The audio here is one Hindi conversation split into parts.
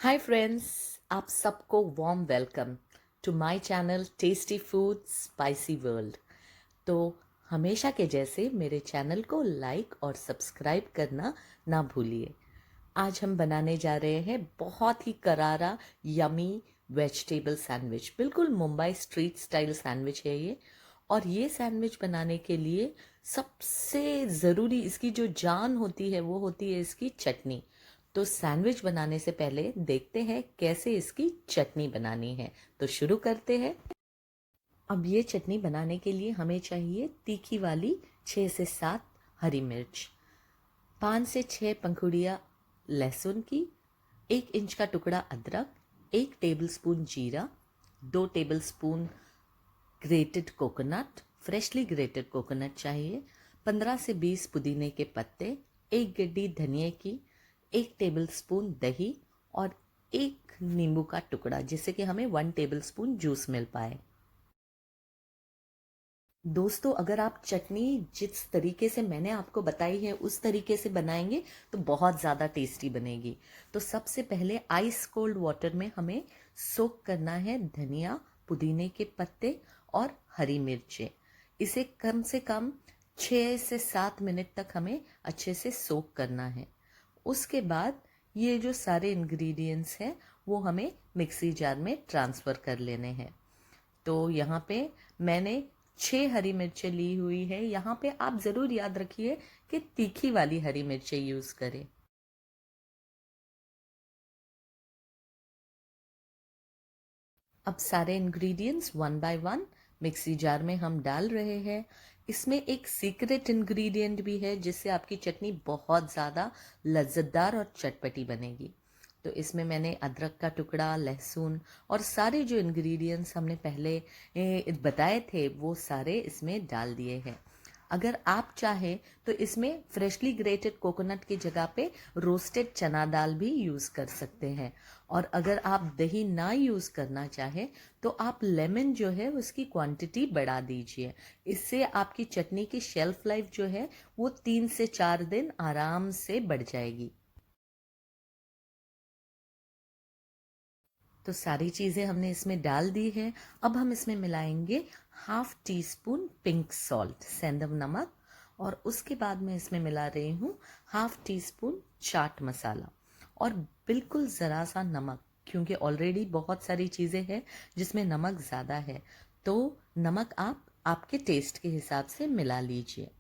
हाय फ्रेंड्स, आप सबको warm welcome to my channel tasty food spicy world. तो हमेशा के जैसे मेरे चैनल को लाइक और सब्सक्राइब करना ना भूलिए। आज हम बनाने जा रहे हैं बहुत ही करारा यमी वेजिटेबल सैंडविच। बिल्कुल मुंबई स्ट्रीट स्टाइल सैंडविच है ये। और ये सैंडविच बनाने के लिए सबसे ज़रूरी इसकी जो जान होती है वो होती है इसकी चटनी। तो सैंडविच बनाने से पहले देखते हैं कैसे इसकी चटनी बनानी है। तो शुरू करते हैं। अब ये चटनी बनाने के लिए हमें चाहिए तीखी वाली 6 से 7 हरी मिर्च, 5 से 6 पंखुड़ियाँ लहसुन की, 1 इंच का टुकड़ा अदरक, 1 टेबलस्पून जीरा, 2 tablespoon grated coconut, freshly grated coconut चाहिए, 15 से 20 पुदीने के पत्ते, 1 गड्डी धनिया की, 1 टेबलस्पून दही और 1 नींबू का टुकड़ा, जिससे कि हमें 1 टेबलस्पून जूस मिल पाए। दोस्तों, अगर आप चटनी जिस तरीके से मैंने आपको बताई है उस तरीके से बनाएंगे तो बहुत ज़्यादा टेस्टी बनेगी। तो सबसे पहले आइस कोल्ड वाटर में हमें सोक करना है धनिया, पुदीने के पत्ते और हरी मिर्चें। इसे कम से कम 6 से 7 मिनट तक हमें अच्छे से सोक करना है। उसके बाद ये जो सारे इंग्रेडिएंट्स हैं वो हमें मिक्सी जार में ट्रांसफ़र कर लेने हैं। तो यहाँ पे मैंने 6 हरी मिर्चें ली हुई है। यहाँ पे आप ज़रूर याद रखिए कि तीखी वाली हरी मिर्चें यूज़ करें। अब सारे ingredients one by one mixie jar में हम डाल रहे हैं। इसमें एक सीक्रेट इंग्रेडिएंट भी है जिससे आपकी चटनी बहुत ज़्यादा लज्जतदार और चटपटी बनेगी। तो इसमें मैंने अदरक का टुकड़ा, लहसुन और सारे जो इंग्रेडिएंट्स हमने पहले बताए थे वो सारे इसमें डाल दिए हैं। अगर आप चाहें तो इसमें फ्रेशली ग्रेटेड कोकोनट की जगह पे रोस्टेड चना दाल भी यूज़ कर सकते हैं। और अगर आप दही ना यूज़ करना चाहें तो आप लेमन जो है उसकी क्वांटिटी बढ़ा दीजिए। इससे आपकी चटनी की शेल्फ लाइफ जो है वो 3 से 4 दिन आराम से बढ़ जाएगी। तो सारी चीज़ें हमने इसमें डाल दी है। अब हम इसमें मिलाएंगे 1/2 टीस्पून पिंक सॉल्ट, सेंधव नमक। और उसके बाद मैं इसमें मिला रही हूँ 1/2 टीस्पून चाट मसाला और बिल्कुल ज़रा सा नमक, क्योंकि ऑलरेडी बहुत सारी चीज़ें हैं जिसमें नमक ज़्यादा है। तो नमक आप आपके टेस्ट के हिसाब से मिला लीजिए।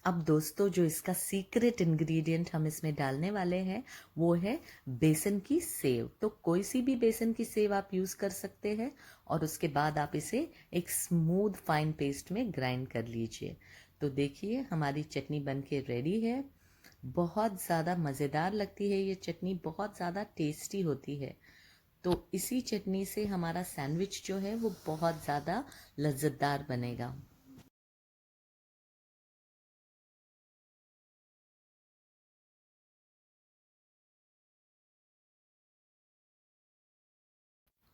अब दोस्तों, जो इसका सीक्रेट इंग्रेडिएंट हम इसमें डालने वाले हैं वो है बेसन की सेव। तो कोई सी भी बेसन की सेव आप यूज़ कर सकते हैं और उसके बाद आप इसे एक स्मूथ फाइन पेस्ट में ग्राइंड कर लीजिए। तो देखिए हमारी चटनी बन के रेडी है। बहुत ज़्यादा मज़ेदार लगती है ये चटनी, बहुत ज़्यादा टेस्टी होती है। तो इसी चटनी से हमारा सैंडविच जो है वो बहुत ज़्यादा लज्जतदार बनेगा।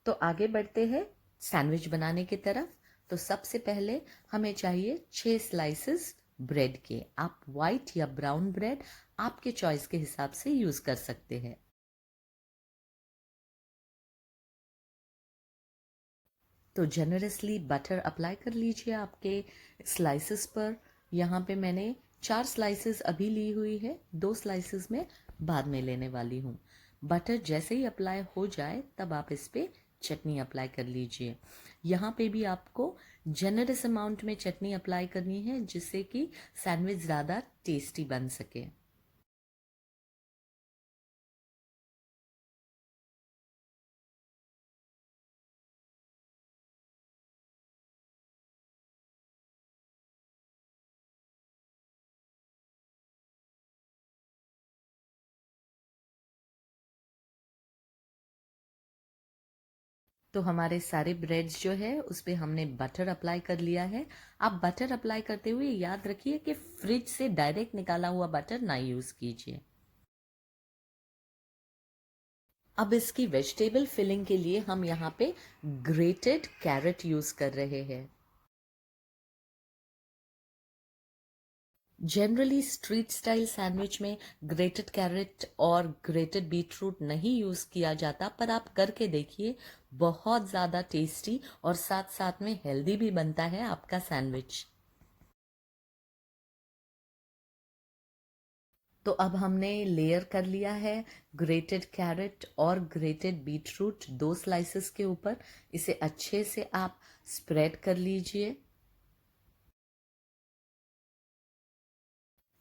तो आगे बढ़ते हैं सैंडविच बनाने की तरफ। तो सबसे पहले हमें चाहिए 6 स्लाइसेस ब्रेड के। आप वाइट या ब्राउन ब्रेड आपके चॉइस के हिसाब से यूज़ कर सकते हैं। तो जनरसली बटर अप्लाई कर लीजिए आपके स्लाइसेस पर। यहाँ पे मैंने 4 स्लाइसेस अभी ली हुई है, 2 स्लाइसेस में बाद में लेने वाली हूँ। बटर जैसे ही अप्लाई हो जाए तब आप इस पे चटनी अप्लाई कर लीजिए। यहाँ पे भी आपको जनरस अमाउंट में चटनी अप्लाई करनी है जिससे कि सैंडविच ज़्यादा टेस्टी बन सके। तो हमारे सारे ब्रेड्स जो है उस पे हमने बटर अप्लाई कर लिया है। आप बटर अप्लाई करते हुए याद रखिए कि फ्रिज से डायरेक्ट निकाला हुआ बटर ना यूज़ कीजिए। अब इसकी वेजिटेबल फिलिंग के लिए हम यहाँ पे ग्रेटेड कैरेट यूज़ कर रहे हैं। जनरली स्ट्रीट स्टाइल सैंडविच में ग्रेटेड कैरेट और ग्रेटेड बीटरूट नहीं यूज़ किया जाता, पर आप करके देखिए, बहुत ज़्यादा टेस्टी और साथ साथ में हेल्दी भी बनता है आपका सैंडविच। तो अब हमने लेयर कर लिया है ग्रेटेड कैरेट और ग्रेटेड बीटरूट 2 स्लाइसेस के ऊपर। इसे अच्छे से आप स्प्रेड कर लीजिए।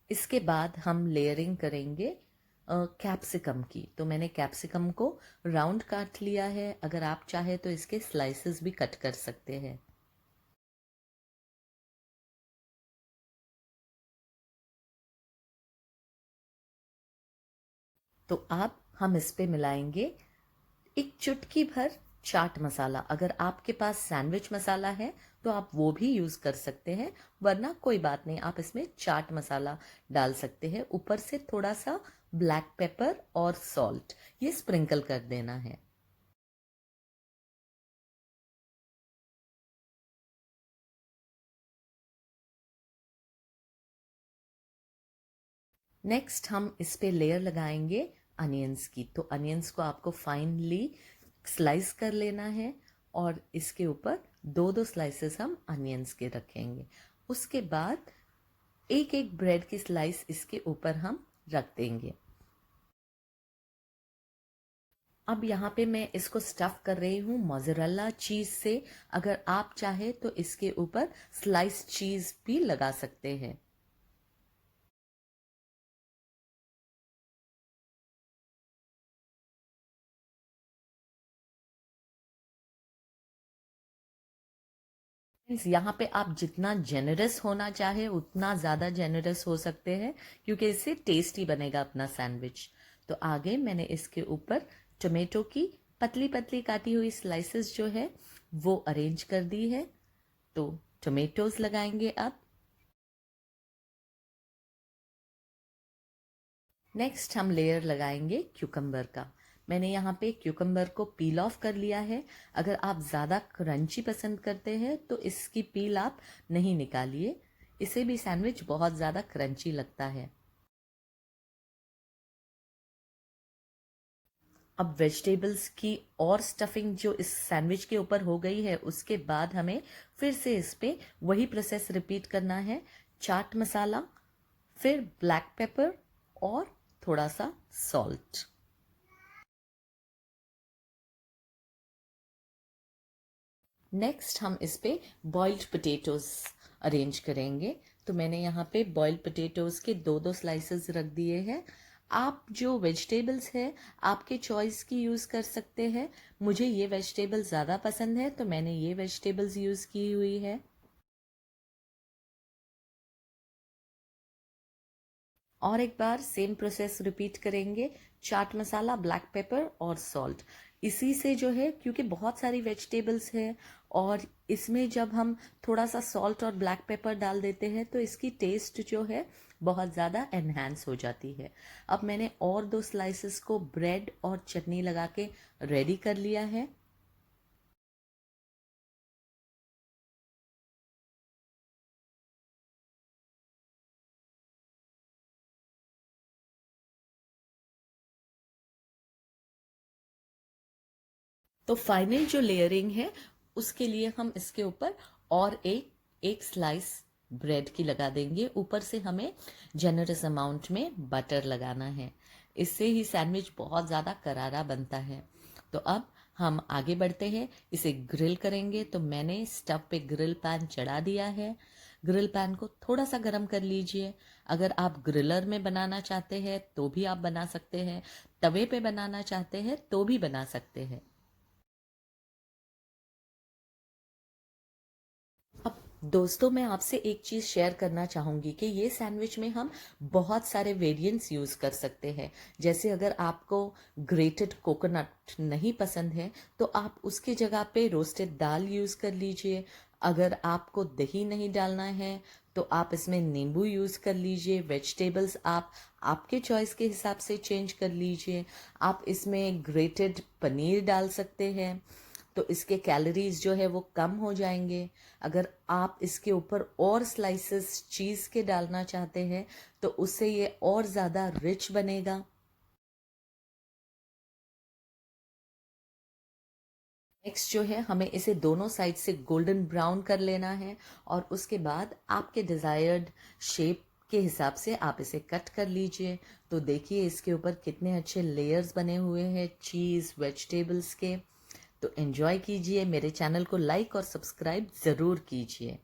इसके बाद हम लेयरिंग करेंगे कैप्सिकम की। तो मैंने कैप्सिकम को राउंड काट लिया है, अगर आप चाहे तो इसके स्लाइसेस भी कट कर सकते हैं। तो अब हम इस पे मिलाएंगे एक चुटकी भर चाट मसाला। अगर आपके पास सैंडविच मसाला है तो आप वो भी यूज़ कर सकते हैं, वरना कोई बात नहीं, आप इसमें चाट मसाला डाल सकते हैं। ऊपर से थोड़ा सा ब्लैक पेपर और सॉल्ट ये स्प्रिंकल कर देना है। नेक्स्ट हम इस पे लेयर लगाएंगे अनियंस की। तो अनियंस को आपको फाइनली स्लाइस कर लेना है और इसके ऊपर दो दो स्लाइसेस हम अनियंस के रखेंगे। उसके बाद एक एक ब्रेड की स्लाइस इसके ऊपर हम रख देंगे। अब यहाँ पे मैं इसको स्टफ कर रही हूँ मोज़रेला चीज़ से। अगर आप चाहे तो इसके ऊपर स्लाइस चीज़ भी लगा सकते हैं। यहाँ पे आप जितना जेनरस होना चाहे उतना ज़्यादा जेनरस हो सकते हैं, क्योंकि इससे टेस्टी बनेगा अपना सैंडविच। तो आगे मैंने इसके ऊपर टोमेटो की पतली पतली काटी हुई स्लाइसेस जो है वो अरेंज कर दी है। तो टोमेटोज लगाएंगे अब। नेक्स्ट हम लेयर लगाएंगे क्यूकम्बर का। मैंने यहाँ पे क्यूकम्बर को पील ऑफ कर लिया है। अगर आप ज़्यादा क्रंची पसंद करते हैं तो इसकी पील आप नहीं निकालिए, इसे भी सैंडविच बहुत ज़्यादा क्रंची लगता है। अब वेजिटेबल्स की और स्टफिंग जो इस सैंडविच के ऊपर हो गई है, उसके बाद हमें फिर से इस पे वही प्रोसेस रिपीट करना है। चाट मसाला, फिर ब्लैक पेपर और थोड़ा सा सॉल्ट। नेक्स्ट हम इस पे बॉइल्ड पोटैटोज अरेंज करेंगे। तो मैंने यहाँ पे बॉइल्ड पोटैटोज के दो दो स्लाइसेस रख दिए हैं। आप जो वेजिटेबल्स है आपके चॉइस की यूज़ कर सकते हैं। मुझे ये वेजिटेबल ज़्यादा पसंद है तो मैंने ये वेजिटेबल्स यूज़ की हुई है। और एक बार सेम प्रोसेस रिपीट करेंगे। चाट मसाला, ब्लैक पेपर और सॉल्ट। इसी से जो है, क्योंकि बहुत सारी वेजिटेबल्स है और इसमें जब हम थोड़ा सा सॉल्ट और ब्लैक पेपर डाल देते हैं तो इसकी टेस्ट जो है बहुत ज़्यादा एनहांस हो जाती है। अब मैंने और दो स्लाइसेस को ब्रेड और चटनी लगा के रेडी कर लिया है। तो फाइनल जो लेयरिंग है उसके लिए हम इसके ऊपर और एक एक स्लाइस ब्रेड की लगा देंगे। ऊपर से हमें जनरस अमाउंट में बटर लगाना है, इससे ही सैंडविच बहुत ज़्यादा करारा बनता है। तो अब हम आगे बढ़ते हैं, इसे ग्रिल करेंगे। तो मैंने स्टव पे ग्रिल पैन चढ़ा दिया है। ग्रिल पैन को थोड़ा सा गर्म कर लीजिए। अगर आप ग्रिलर में बनाना चाहते हैं तो भी आप बना सकते हैं, तवे पे बनाना चाहते हैं तो भी बना सकते हैं। अब दोस्तों, मैं आपसे एक चीज़ शेयर करना चाहूँगी कि ये सैंडविच में हम बहुत सारे वेरिएंट्स यूज़ कर सकते हैं। जैसे अगर आपको ग्रेटेड कोकोनट नहीं पसंद है तो आप उसकी जगह पे रोस्टेड दाल यूज़ कर लीजिए। अगर आपको दही नहीं डालना है तो आप इसमें नींबू यूज़ कर लीजिए। वेजिटेबल्स आप आपके चॉइस के हिसाब से चेंज कर लीजिए। आप इसमें ग्रेटेड पनीर डाल सकते हैं। तो इसके कैलोरीज जो है वो कम हो जाएंगे। अगर आप इसके ऊपर और स्लाइसेस चीज़ के डालना चाहते हैं तो उससे ये और ज़्यादा रिच बनेगा। नेक्स्ट जो है हमें इसे दोनों साइड से गोल्डन ब्राउन कर लेना है और उसके बाद आपके डिज़ायर्ड शेप के हिसाब से आप इसे कट कर लीजिए। तो देखिए इसके ऊपर कितने अच्छे लेयर्स बने हुए हैं चीज़ वेजिटेबल्स के। तो एंजॉय कीजिए, मेरे चैनल को लाइक और सब्सक्राइब ज़रूर कीजिए।